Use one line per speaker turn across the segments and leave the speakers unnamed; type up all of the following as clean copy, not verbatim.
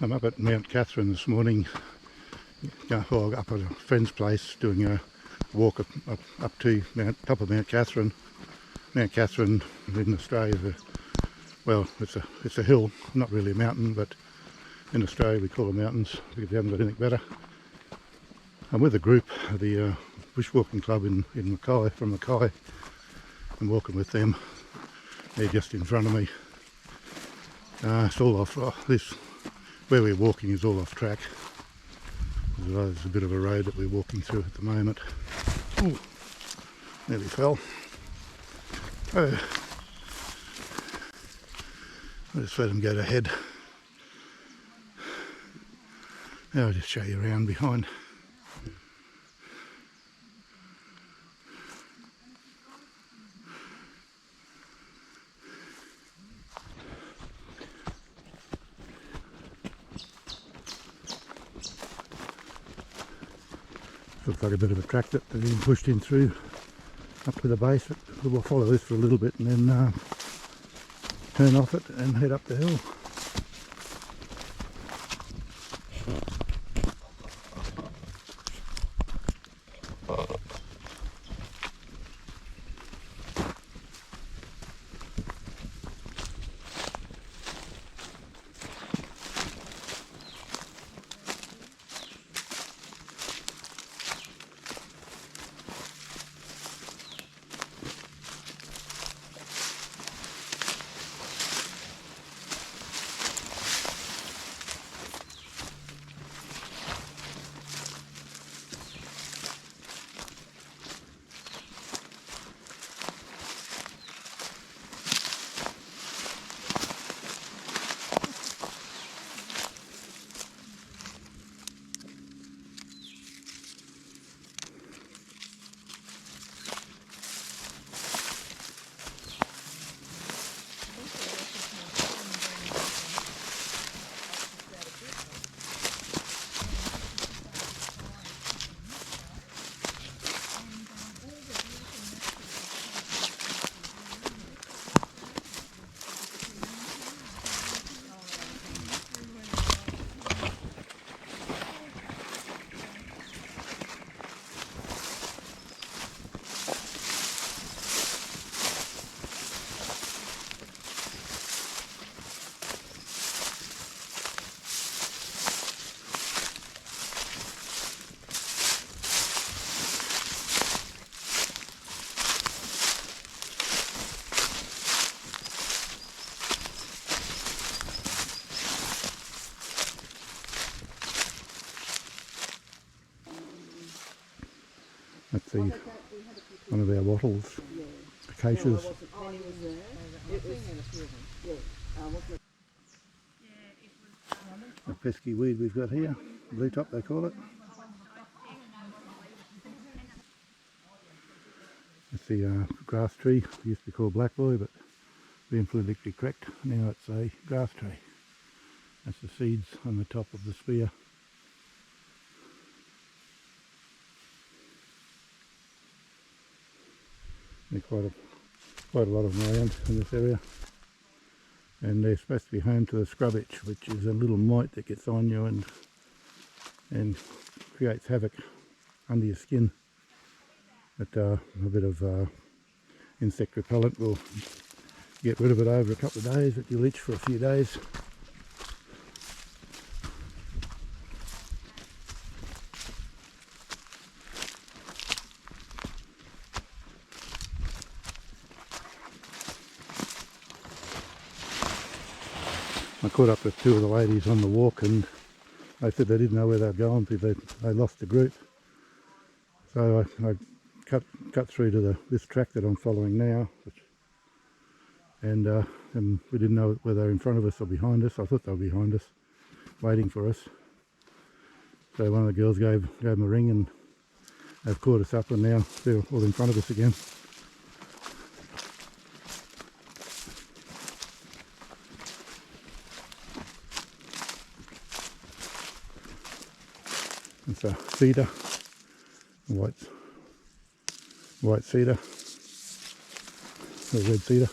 I'm up at Mount Catherine this morning, well, up at a friend's place doing a walk up to top of Mount Catherine. Mount Catherine in Australia is well, it's a hill, not really a mountain, but in Australia we call them mountains because we haven't got anything better. I'm with a group, the Bushwalking Club in Mackay, from Mackay. I'm walking with them. They're just in front of me. It's all off, where we're walking is all off track. There's a bit of a road that we're walking through at the moment. Oh, nearly fell. Oh, I'll just let him go to head. Now I'll just show you around behind. Looks like a bit of a track that they've been pushed in through up to the base, but we'll follow this for a little bit and then turn off it and head up the hill. That's one of our wattles, acacias. A pesky weed we've got here, blue top they call it. It's the grass tree, it used to be called black boy, but being politically correct, now it's a grass tree. That's the seeds on the top of the spear. There's quite a lot of them around in this area, and they're supposed to be home to the scrub itch, which is a little mite that gets on you and creates havoc under your skin. But a bit of insect repellent will get rid of it over a couple of days, but you'll itch for a few days. I caught up with two of the ladies on the walk and they said they didn't know where they were going because they lost the group. So I cut through to this track that I'm following now, and we didn't know whether they were in front of us or behind us. I thought they were behind us, waiting for us. So one of the girls gave them a ring and they've caught us up, and now they're all in front of us again. It's a cedar, white cedar, or red cedar.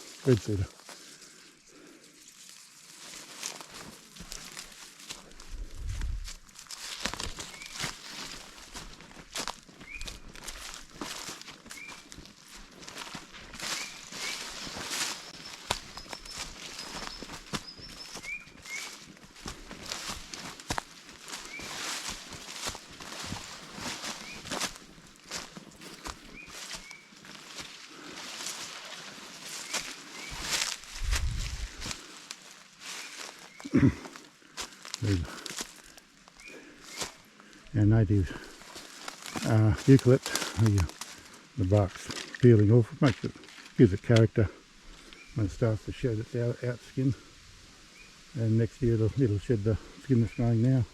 There's our native eucalypt. The bark's peeling off, gives it character when it starts to shed its out skin, and next year it'll shed the skin that's growing now.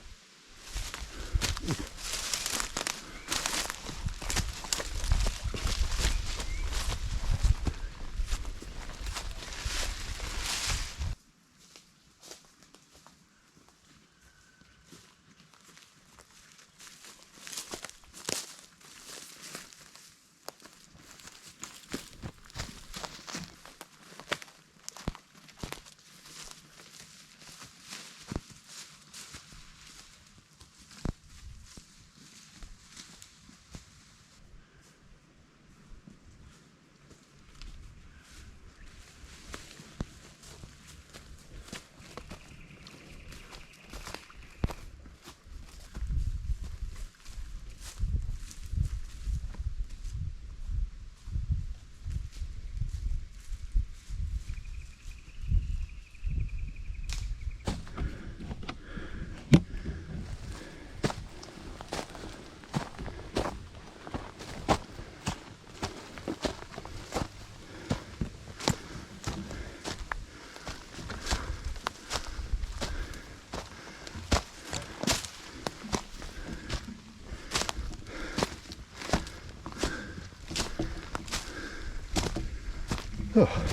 Oh,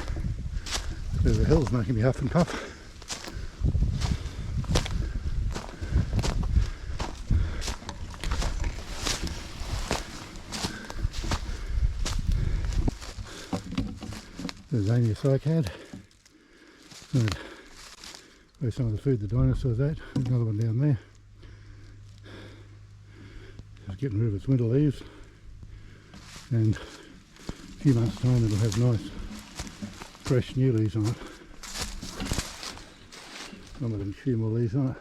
the hill's making me huff and puff. There's Zamia cycad. Where's some of the food the dinosaurs ate. There's another one down there. It's getting rid of its winter leaves, and a few months' time it'll have nice fresh new leaves on it. Some of them a few more leaves on it.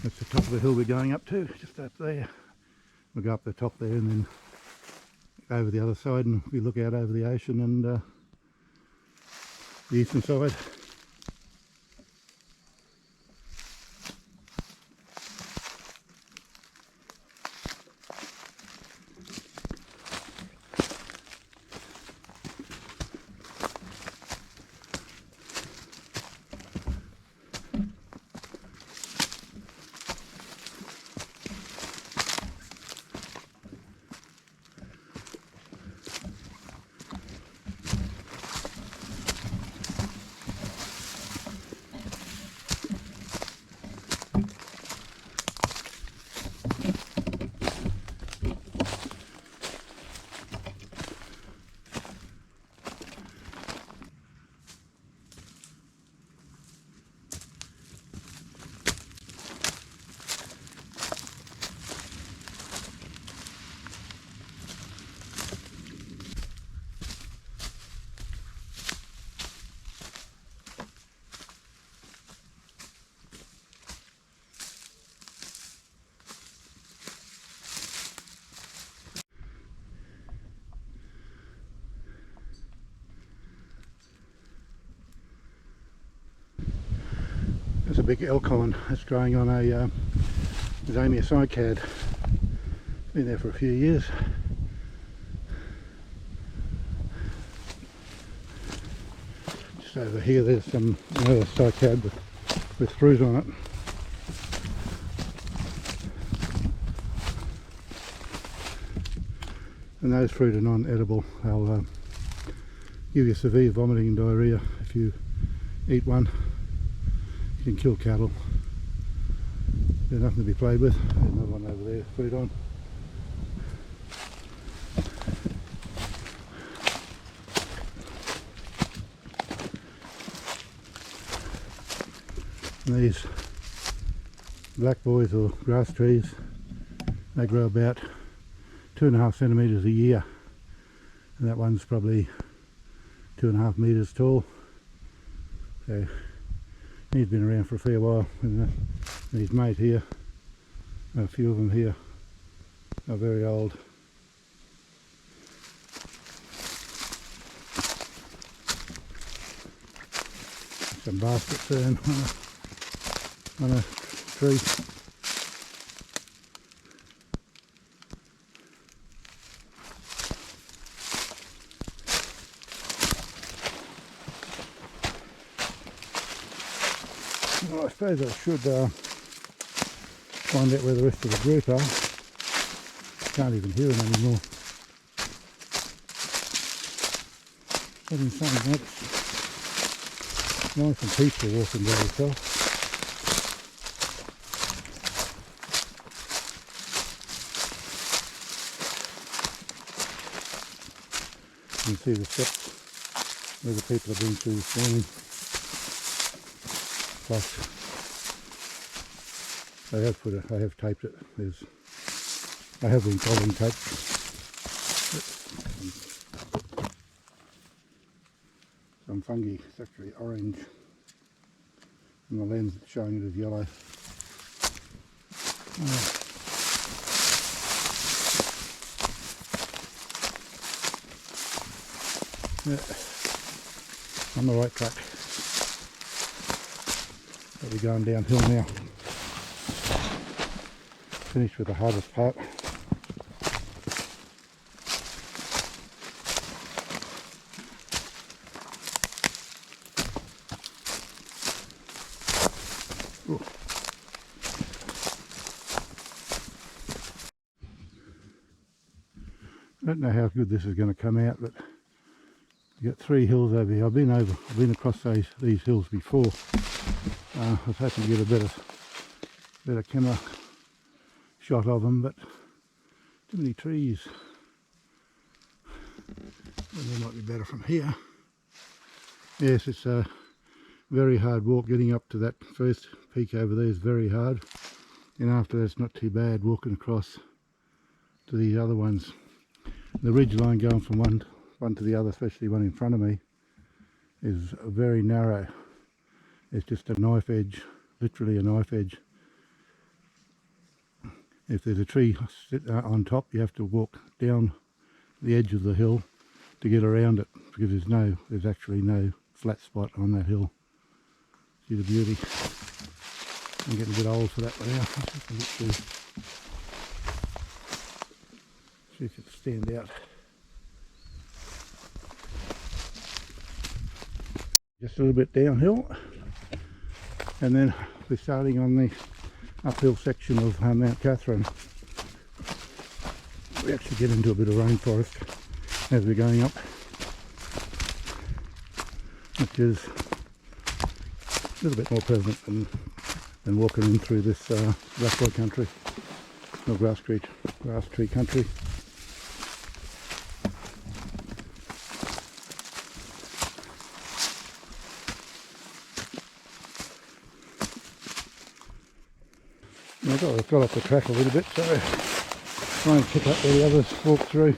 That's the top of the hill we're going up to, just up there. We'll go up the top there and then over the other side, and we look out over the ocean and the eastern side. There's a big elkhorn that's growing on a Zamia cycad. Been there for a few years. Just over here there's some another cycad with fruit on it. And those fruit are non-edible. They'll give you severe vomiting and diarrhea if you eat one. You can kill cattle. They're nothing to be played with. There's another one over there, fruit on. And these black boys or grass trees, they grow about 2.5 centimetres a year, and that one's probably 2.5 metres tall. So he's been around for a fair while, and his mate here, a few of them here, are very old. Some basket fern on a tree. Well, I suppose I should find out where the rest of the group are. Can't even hear them anymore. But in saying that, it's nice and peaceful walking by yourself. You can see the steps where the people have been through this morning. Plus, I have taped it. I have been following tape. Some fungi. It's actually orange, and the lens is showing it as yellow. Yeah, on the right track. But we're going downhill now. Finished with the hardest part. Ooh. I don't know how good this is going to come out, but you've got 3 hills over here. I've been across these hills before. I was hoping to get a better camera shot of them, but too many trees. And they might be better from here. Yes, it's a very hard walk. Getting up to that first peak over there is very hard, and after that it's not too bad walking across to these other ones. The ridge line going from one to the other, especially one in front of me, is very narrow. It's just a knife edge, literally a knife edge. If there's a tree on top, you have to walk down the edge of the hill to get around it, because there's actually no flat spot on that hill. See the beauty. I'm getting a bit old for that now. See if it can stand out. Just a little bit downhill, and then we're starting on the uphill section of Mount Catherine. We actually get into a bit of rainforest as we're going up, which is a little bit more pleasant than walking in through this blackwood country, or grass tree country. I've got off the track a little bit, so try and pick up where the others walk through.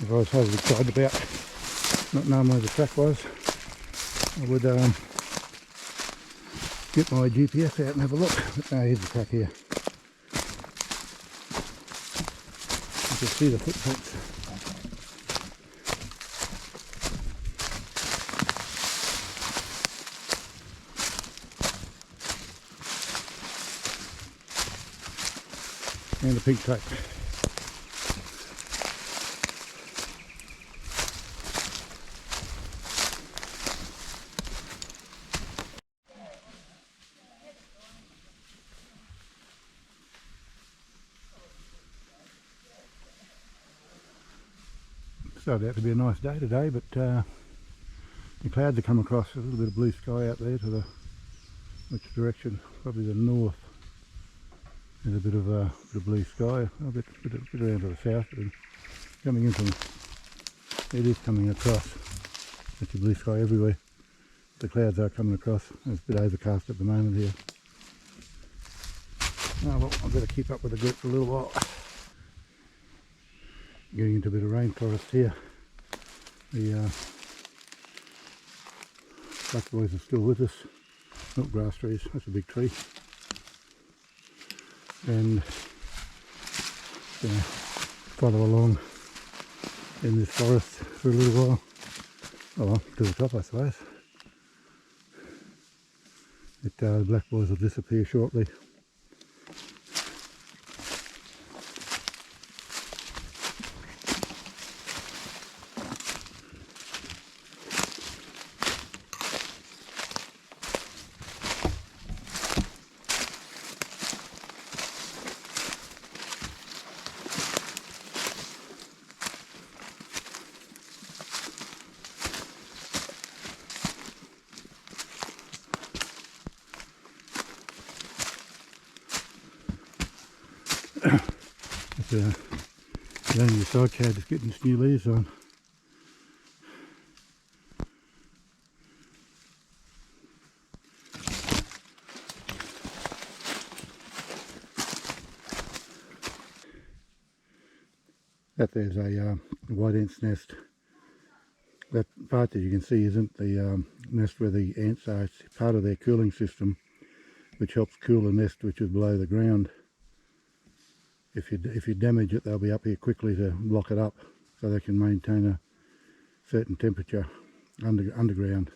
If I was overly excited about not knowing where the track was, I would get my GPS out and have a look. But no, here's the track here. You can see the footprints. And the pig track. Started out to be a nice day today, but the clouds have come across. A little bit of blue sky out there to which direction? Probably the north. There's a bit of blue sky, a bit around to the south, but coming in from It is coming across. It's a blue sky everywhere. The clouds are coming across. It's a bit overcast at the moment here. Oh well, I better keep up with the group for a little while. Getting into a bit of rainforest here. The black boys are still with us. Not grass trees, that's a big tree. And follow along in this forest for a little while. Oh well, to the top I suppose. The black boys will disappear shortly. It's only the side cloud just getting its new leaves on. That there's a white ant's nest. That part that you can see isn't the nest where the ants are. It's part of their cooling system, which helps cool the nest which is below the ground. If you damage it, they'll be up here quickly to block it up, so they can maintain a certain temperature underground.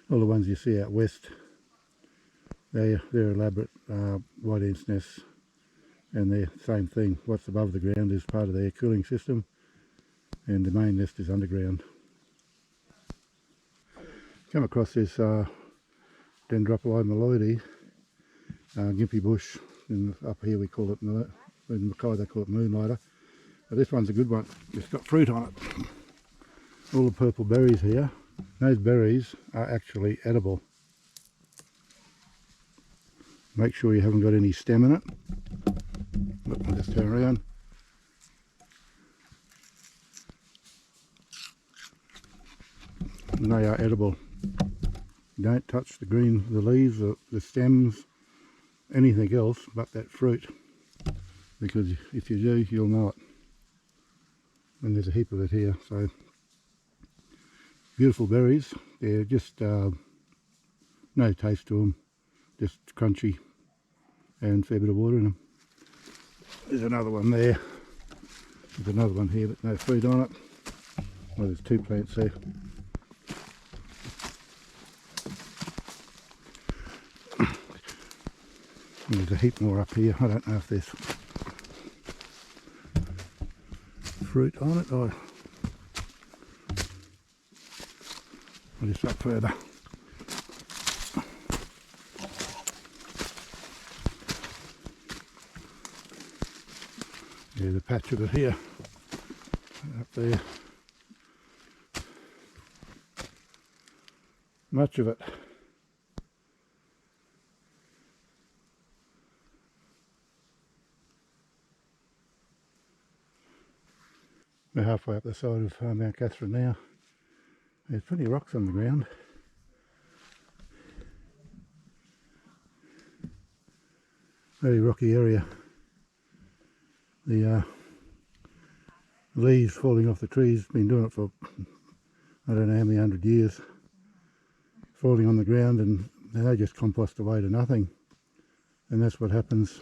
All the ones you see out west, they're elaborate white ants nests, and they're the same thing. What's above the ground is part of their cooling system, and the main nest is underground. Come across this Dendrophila malloides, gympie bush. And up here we call it, in Mackay they call it moonlighter. But this one's a good one. It's got fruit on it. All the purple berries here. Those berries are actually edible. Make sure you haven't got any stem in it. Look, I'll just turn around. And they are edible. Don't touch the leaves, the stems, anything else but that fruit, because if you do, you'll know it. And there's a heap of it here. So beautiful berries. They're just no taste to them, just crunchy and a fair bit of water in them. There's another one there. There's another one here but no fruit on it. Well, there's two plants there. There's a heap more up here. I don't know if there's fruit on it or just up further. There's a patch of it here, up there. Much of it. We're halfway up the side of Mount Catherine now. There's plenty of rocks on the ground. Very rocky area. The leaves falling off the trees, been doing it for I don't know how many 100 years. Falling on the ground, and they just compost away to nothing. And that's what happens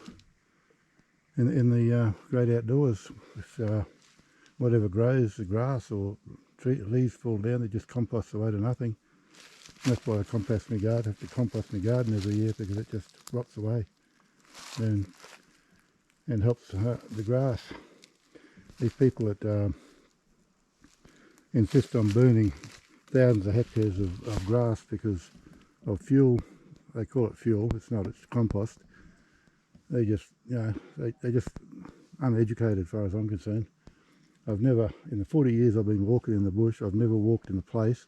in the great outdoors. If whatever grows, the grass or leaves fall down, they just compost away to nothing. And that's why I compost my garden. I have to compost my garden every year because it just rots away and helps the grass. These people that insist on burning thousands of hectares of grass because of fuel, they call it fuel, it's not, it's compost. They just, they're just uneducated as far as I'm concerned. I've never, in the 40 years I've been walking in the bush, I've never walked in a place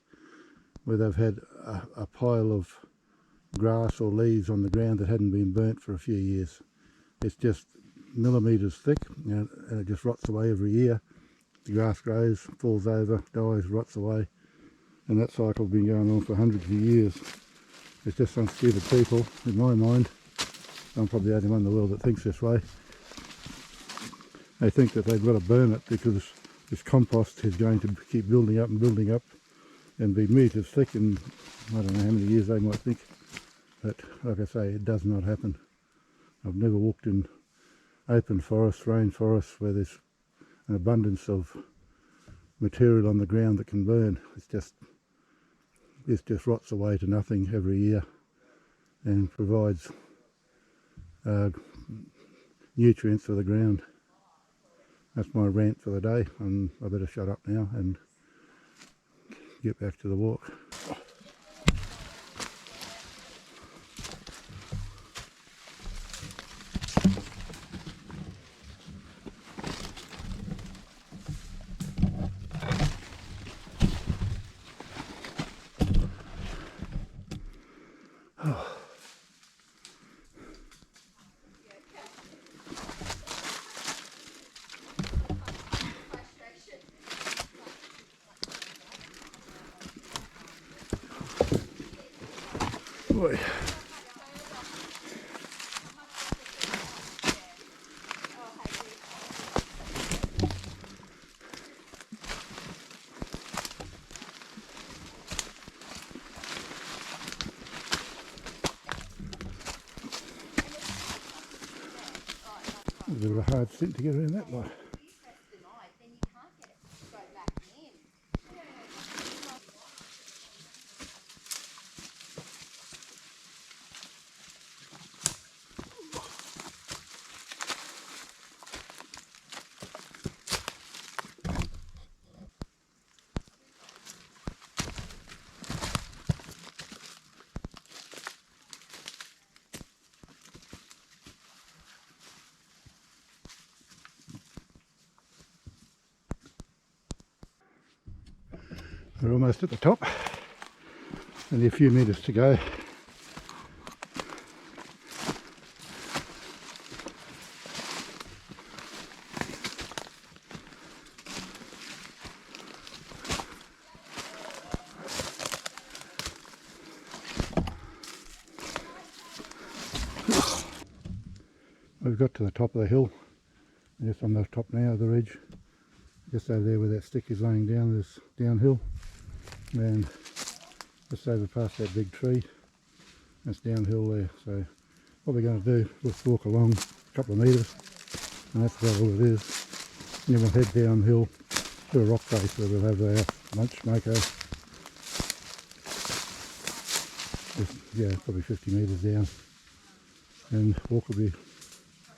where they've had a pile of grass or leaves on the ground that hadn't been burnt for a few years. It's just millimetres thick, and it just rots away every year. the grass grows, falls over, dies, rots away, and that cycle's been going on for hundreds of years. It's just some stupid people, in my mind. I'm probably the only one in the world that thinks this way. They think that they've got to burn it because this compost is going to keep building up and be metres thick, and I don't know how many years they might think. But like I say, it does not happen. I've never walked in open forests, rainforests, where there's an abundance of material on the ground that can burn. It just rots away to nothing every year and provides nutrients for the ground. That's my rant for the day, and I better shut up now and get back to the walk. Boy. A bit of a hard stint to get around that way. We're almost at the top, only a few metres to go. We've got to the top of the hill, just on the top now of the ridge, just over there where that stick is laying down, this downhill, and just over past that big tree, that's downhill there. So what we're going to do, we'll walk along a couple of metres, and that's about all it is. And then we'll head downhill to a rock face where we'll have our lunch smoko. Just, yeah, probably 50 metres down, and walk will be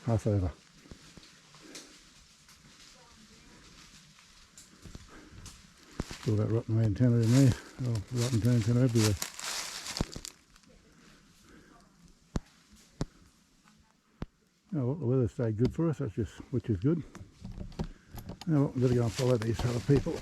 half over. All that rotten antenna in there. Oh, rotten antenna everywhere. Oh, well, the weather stayed good for us, which is good. Now, well, we've got to go and follow these other people.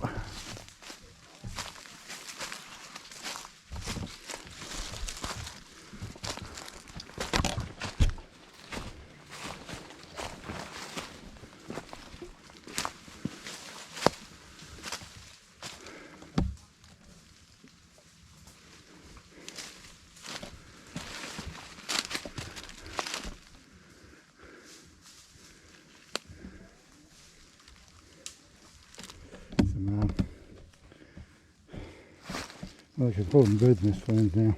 Well, I can call them bird's nest ferns now.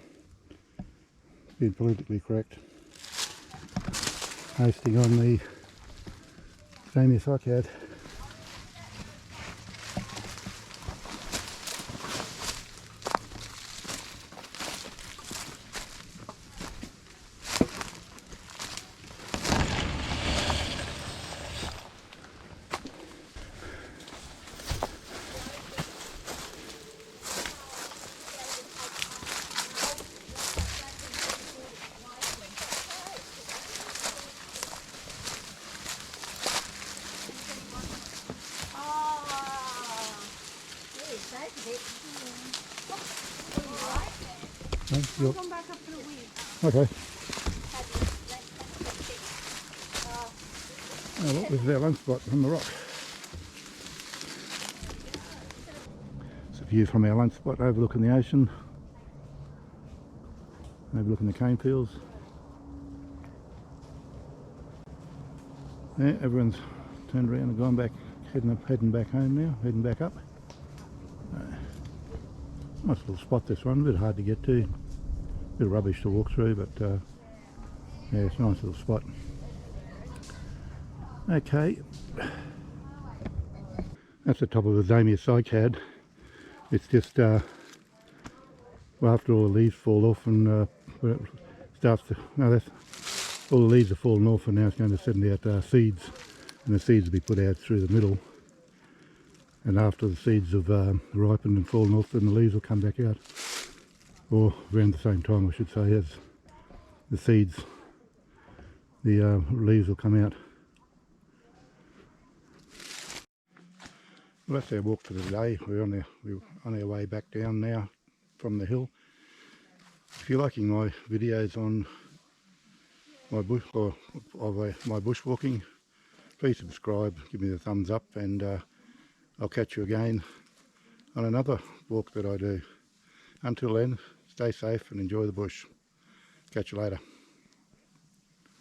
Being politically correct. Hosting on the famous Hotcad.
I'll come back after a week.
Okay. Oh, look, this is our lunch spot on the rock. view from our lunch spot overlooking the ocean, overlooking the cane fields. Yeah, everyone's turned around and gone back, heading back home now, heading back up. Nice little spot this one, a bit hard to get to, bit of rubbish to walk through, but yeah, it's a nice little spot. Okay, that's the top of the Zamia cycad. It's just well, after all the leaves fall off and when it starts to, no, that's all the leaves are falling off, and now it's going to send out seeds, and the seeds will be put out through the middle, and after the seeds have ripened and fallen off, then the leaves will come back out, or around the same time I should say as the seeds, the leaves will come out. Well, that's our walk for the day. We're on our way back down now from the hill. If you're liking my videos on my bush or my bushwalking, please subscribe, give me the thumbs up, and I'll catch you again on another walk that I do. Until then, stay safe and enjoy the bush. Catch you later.